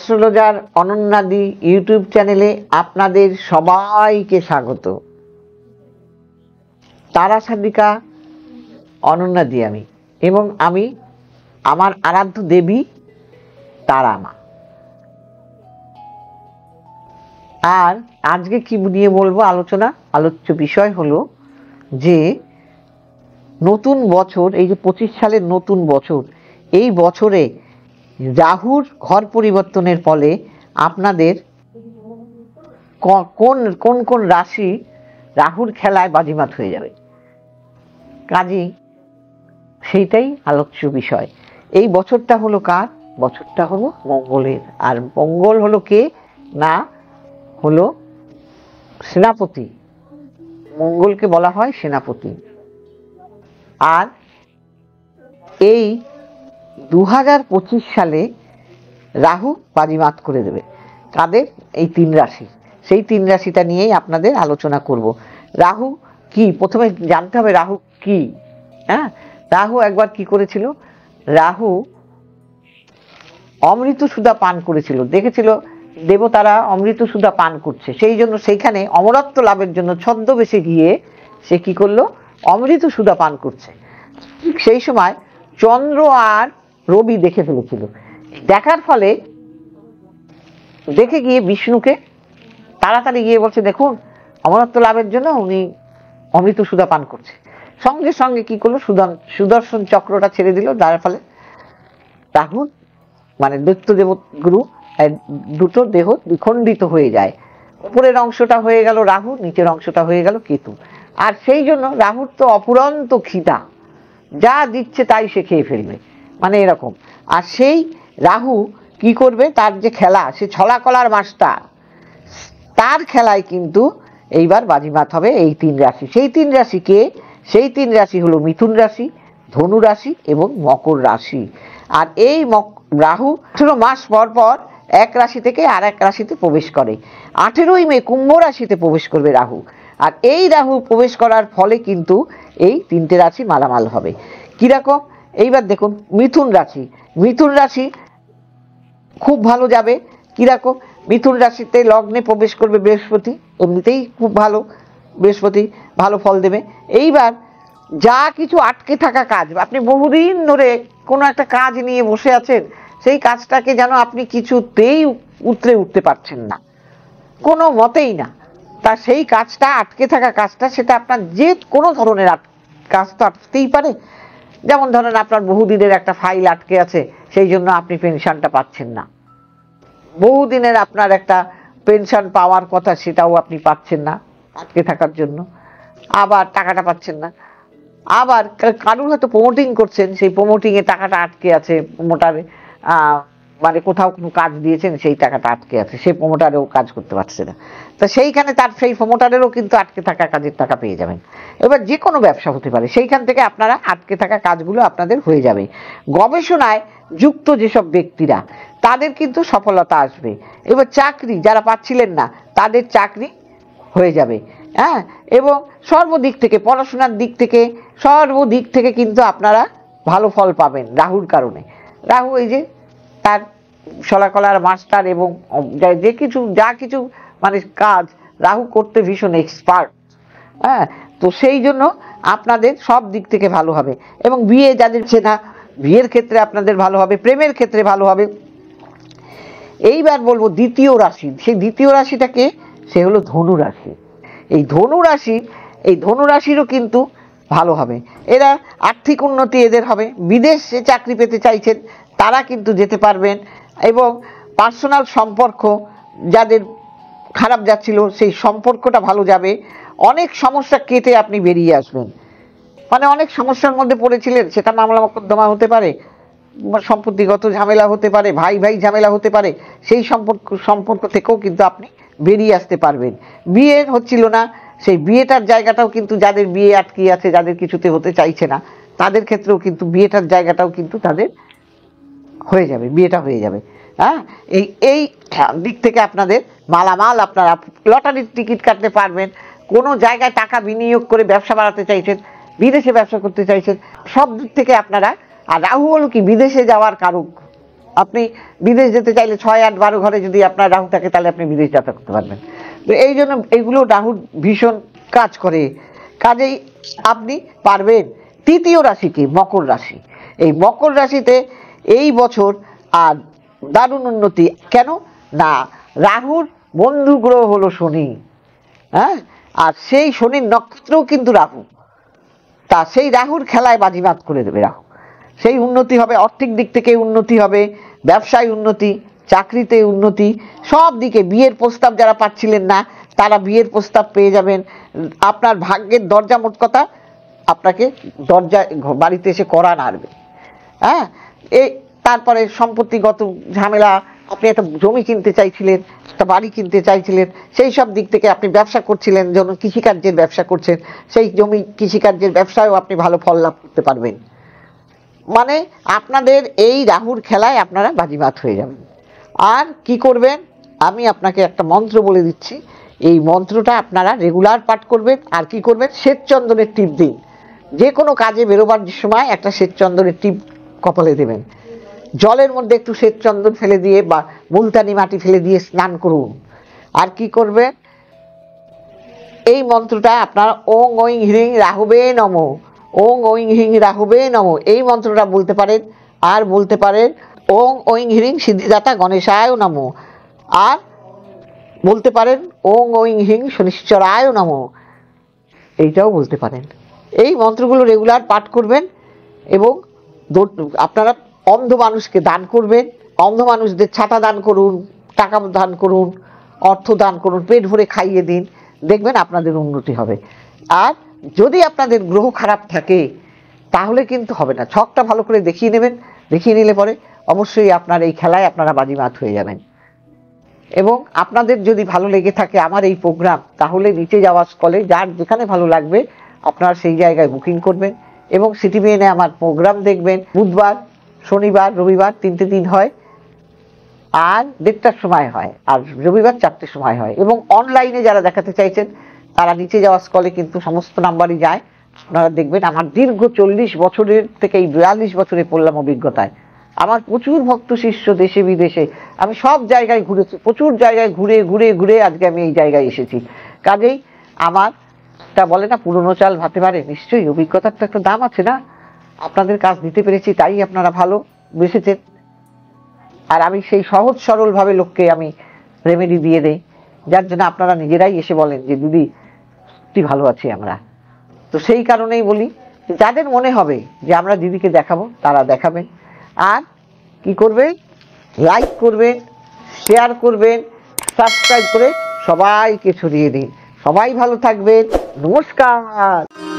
Astrologer অনন্যাদি YouTube চ্যানেলে আপনাদের সবাইকে স্বাগত। তারা সাধিকা অনন্যাদি আমি, এবং আমি আমার আরাধ্য দেবী তারা মা। আর আজকে কি নিয়ে বলবো, আলোচ্য বিষয় হলো যে নতুন বছর, এই যে 25 সালের নতুন বছর, এই বছরে রাহুর ঘর পরিবর্তনের ফলে আপনাদের কোন কোন রাশি রাহুর খেলায় বাজিমাত হয়ে যাবে, কাজেই সেইটাই আলোচ্য বিষয়। এই বছরটা হলো কার? বছরটা হলো মঙ্গলের। আর মঙ্গল হলো কে? না, হলো সেনাপতি। মঙ্গলকে বলা হয় সেনাপতি। আর এই 2025 সালে রাহু বাজিমাত করে দেবে কাদের? এই 3 রাশি। সেই 3 রাশিটা নিয়েই আপনাদের আলোচনা করব। রাহু কি, প্রথমে জানতে হবে রাহু কি। রাহু একবার কি করেছিল? রাহু অমৃত সুধা পান করেছিল, দেখেছিল দেবতারা অমৃত সুধা পান করছে, সেই জন্য সেইখানে অমরত্ব লাভের জন্য ছদ্মবেশে গিয়ে সে কি করলো? অমৃত সুধা পান করছে। সেই সময় চন্দ্র আর রবি দেখে ফেলেছিল। দেখার ফলে দেখে গিয়ে বিষ্ণুকে তাড়াতাড়ি গিয়ে বলছে, দেখুন অমরত্ব লাভের জন্য উনি অমৃত সুধা পান করছে। সঙ্গে সঙ্গে কি করলো? সুদর্শন চক্রটা ছেড়ে দিল, যার ফলে রাহু মানে দৈত্য দেবগুরু দুটো দেহ বিখণ্ডিত হয়ে যায়। উপরের অংশটা হয়ে গেল রাহু, নিচের অংশটা হয়ে গেল কেতু। আর সেই জন্য রাহুর তো অপুরন্ত খিদা, যা দিচ্ছে তাই সে খেয়ে ফেলবে, মানে এরকম। আর সেই রাহু কি করবে? তার যে খেলা, সে ছলা কলার মাস্টার, তার খেলায় কিন্তু এইবার বাজিমাত হবে এই 3 রাশি। সেই 3 রাশি কে? সেই 3 রাশি হলো মিথুন রাশি, ধনু রাশি এবং মকর রাশি। আর এই রাহু 18 মাস পর পর এক রাশি থেকে আর এক রাশিতে প্রবেশ করে। 18ই মে কুম্ভ রাশিতে প্রবেশ করবে রাহু। আর এই রাহু প্রবেশ করার ফলে কিন্তু এই 3টে রাশি মালামাল হবে। কিরকম? এইবার দেখুন, মিথুন রাশি। মিথুন রাশি খুব ভালো যাবে। কিরকম? মিথুন রাশিতে লগ্নে প্রবেশ করবে বৃহস্পতি, এমনিতেই খুব ভালো, বৃহস্পতি ভালো ফল দেবে। এইবার যা কিছু আটকে থাকা কাজ, আপনি বহুদিন ধরে কোনো একটা কাজ নিয়ে বসে আছেন, সেই কাজটাকে যেন আপনি কিছুতেই উতরে উঠতে পারছেন না, কোনো মতেই না। তা সেই কাজটা, আটকে থাকা কাজটা, সেটা আপনার যে কোনো ধরনের কাজ তো আটকেই পারে। যেমন ধরেন আপনার বহুদিনের একটা ফাইল আটকে আছে, সেই জন্য আপনি পেনশনটা পাচ্ছেন না। বহুদিনের আপনার একটা পেনশন পাওয়ার কথা, সেটাও আপনি পাচ্ছেন না আটকে থাকার জন্য, আবার টাকাটা পাচ্ছেন না। আবার কারুর হয়তো প্রমোটিং করছেন, সেই প্রমোটিংয়ে টাকাটা আটকে আছে, প্রমোটারে মানে কোথাও কোনো কাজ দিয়েছেন, সেই টাকাটা আটকে আছে, সেই প্রমোটারেও কাজ করতে পারছে না। তা সেইখানে তার সেই প্রমোটারেরও কিন্তু আটকে থাকা কাজের টাকা পেয়ে যাবেন। এবার যে কোনো ব্যবসা হতে পারে, সেইখান থেকে আপনারা আটকে থাকা কাজগুলো আপনাদের হয়ে যাবে। গবেষণায় যুক্ত যেসব ব্যক্তিরা, তাদের কিন্তু সফলতা আসবে। এবার চাকরি যারা পাচ্ছিলেন না, তাদের চাকরি হয়ে যাবে। এবং সর্বদিক থেকে, পড়াশোনার দিক থেকে, সর্বদিক থেকে কিন্তু আপনারা ভালো ফল পাবেন রাহুর কারণে। রাহু এই যে তার শলাকলার মাস্টার, এবং যা কিছু মানে কাজ রাহু করতে ভীষণ এক্সপার্ট। তো সেই জন্য আপনাদের সব দিক থেকে ভালো হবে। এবং বিয়ে যাদের চেনা, বিয়ের ক্ষেত্রে আপনাদের ভালো হবে, প্রেমের ক্ষেত্রে ভালো হবে। এইবার বলবো দ্বিতীয় রাশি। সেই দ্বিতীয় রাশিটাকে, সে হলো ধনু রাশি। এই ধনু রাশিরও কিন্তু ভালো হবে। এরা আর্থিক উন্নতি এদের হবে। বিদেশে চাকরি পেতে চাইছেন তারা কিন্তু যেতে পারবেন। এবং পার্সোনাল সম্পর্ক যাদের খারাপ যাচ্ছিল, সেই সম্পর্কটা ভালো যাবে। অনেক সমস্যা কেটে আপনি বেরিয়ে আসবেন। মানে অনেক সমস্যার মধ্যে পড়েছিলেন, সেটা মামলা মোকদ্দমা হতে পারে, সম্পত্তিগত ঝামেলা হতে পারে, ভাই ভাই ঝামেলা হতে পারে, সেই সম্পর্ক থেকেও কিন্তু আপনি বেরিয়ে আসতে পারবেন। বিয়ে হচ্ছিল না, সেই বিয়েটার জায়গাটাও কিন্তু, যাদের বিয়ে আটকে আছে, যাদের কিছুতে হতে চাইছে না, তাদের ক্ষেত্রেও কিন্তু বিয়েটার জায়গাটাও কিন্তু তাদের হয়ে যাবে, বিয়েটা হয়ে যাবে। এই দিক থেকে আপনাদের মালামাল, আপনারা লটারির টিকিট কাটতে পারবেন, কোনো জায়গায় টাকা বিনিয়োগ করে ব্যবসা বাড়াতে চাইছেন, বিদেশে ব্যবসা করতে চাইছেন, সব দিক থেকে আপনারা। আর রাহু হলো কি? বিদেশে যাওয়ার কারক। আপনি বিদেশ যেতে চাইলে 6, 8, 12 ঘরে যদি আপনার রাহু থাকে তাহলে আপনি বিদেশ যাত্রা করতে পারবেন। তো এই জন্য এগুলো রাহুর ভীষণ কাজ করে, কাজেই আপনি পারবেন। তৃতীয় রাশিটি মকর রাশি। এই মকর রাশিতে এই বছর আর দারুণ উন্নতি। কেন না, রাহুর বন্ধু গ্রহ হলো শনি, হ্যাঁ, আর সেই শনির নক্ষত্রও কিন্তু রাহু। তা সেই রাহুর খেলায় বাজিমাত করে দেবে রাহু। সেই উন্নতি হবে, আর্থিক দিক থেকে উন্নতি হবে, ব্যবসায় উন্নতি, চাকরিতে উন্নতি, সব দিকে। বিয়ের প্রস্তাব যারা পাচ্ছিলেন না তারা বিয়ের প্রস্তাব পেয়ে যাবেন। আপনার ভাগ্যের দরজা, মোট কথা আপনাকে দরজা বাড়িতে এসে কড়া নাড়বে, হ্যাঁ। এই তারপরে সম্পত্তিগত ঝামেলা, আপনি একটা জমি কিনতে চাইছিলেন, একটা বাড়ি কিনতে চাইছিলেন, সেই সব দিক থেকে আপনি ব্যবসা করছিলেন, যেমন কৃষিকার্যের ব্যবসা করছেন, সেই জমি কৃষিকার্যের ব্যবসায়ও আপনি ভালো ফল লাভ করতে পারবেন। মানে আপনাদের এই রাহুর খেলায় আপনারা বাজিমাত হয়ে যাবেন। আর কি করবেন, আমি আপনাকে একটা মন্ত্র বলে দিচ্ছি, এই মন্ত্রটা আপনারা রেগুলার পাঠ করবেন। আর কি করবেন, শ্বেতচন্দনের টিপ দিন। যে কোনো কাজে বেরোবার সময় একটা শ্বেতচন্দনের টিপ কপালে দেবেন। জলের মধ্যে একটু শ্বেতচন্দন ফেলে দিয়ে বা মুলতানি মাটি ফেলে দিয়ে স্নান করুন। আর কি করবেন, এই মন্ত্রটা আপনারা ওং ঐং হ্রিং রাহুবে নমঃ, ওং ঐং হ্রিং রাহুবে নমঃ, এই মন্ত্রটা বলতে পারেন। আর বলতে পারেন ওং ঐং হ্রিং সিদ্ধিদাতা গণেশায় নমঃ, আর বলতে পারেন ওং ঐং হ্রিং শনিশ্চরায় নমঃ, এইটাও বলতে পারেন। এই মন্ত্রগুলো রেগুলার পাঠ করবেন এবং আপনারা অন্ধ মানুষকে দান করবেন। অন্ধ মানুষদের ছাতা দান করুন, টাকা দান করুন, অর্থ দান করুন, পেট ভরে খাইয়ে দিন, দেখবেন আপনাদের উন্নতি হবে। আর যদি আপনাদের গ্রহ খারাপ থাকে তাহলে কিন্তু হবে না। ছকটা ভালো করে দেখিয়ে নেবেন, দেখিয়ে নিলে পরে অবশ্যই আপনার এই খেলায় আপনারা বাজিমাত হয়ে যাবেন। এবং আপনাদের যদি ভালো লেগে থাকে আমার এই প্রোগ্রাম, তাহলে নিচে যাওয়া স্কলে যার যেখানে ভালো লাগবে আপনারা সেই জায়গায় বুকিং করবেন এবং সিটিভিএনে আমার প্রোগ্রাম দেখবেন। বুধবার, শনিবার, রবিবার 3টে দিন হয়, আর 1:30টার সময় হয়, আর রবিবার 4টের সময় হয়। এবং অনলাইনে যারা দেখাতে চাইছেন তারা নিচে যাওয়া স্কলে কিন্তু সমস্ত নাম্বারই যায়। আপনারা দেখবেন আমার দীর্ঘ 40 বছরের থেকে এই 42 বছরে পড়লাম অভিজ্ঞতায়। আমার প্রচুর ভক্ত শিষ্য দেশে বিদেশে, আমি সব জায়গায় ঘুরেছি, প্রচুর জায়গায় ঘুরে ঘুরে ঘুরে আজকে আমি এই জায়গায় এসেছি। কাজেই আমার তা বলে না, পুরনো চাল ভাতে পারে, নিশ্চয়ই অভিজ্ঞতার তো একটা দাম আছে না। আপনাদের কাজ দিতে পেরেছি তাই আপনারা ভালো বেসেছেন। আর আমি সেই সহজ সরল ভাবে লোককে আমি রেমেডি দিয়ে দেই, যার জন্য আপনারা নিজেরাই এসে বলেন যে দিদি সত্যি ভালো আছি আমরা। তো সেই কারণেই বলি, যাদের মনে হবে যে আমরা দিদিকে দেখাবো তারা দেখাবেন। আর কি করবেন, লাইক করবেন, শেয়ার করবেন, সাবস্ক্রাইব করে সবাইকে ছড়িয়ে দিন। সবাই ভালো থাকবেন, নমস্কার।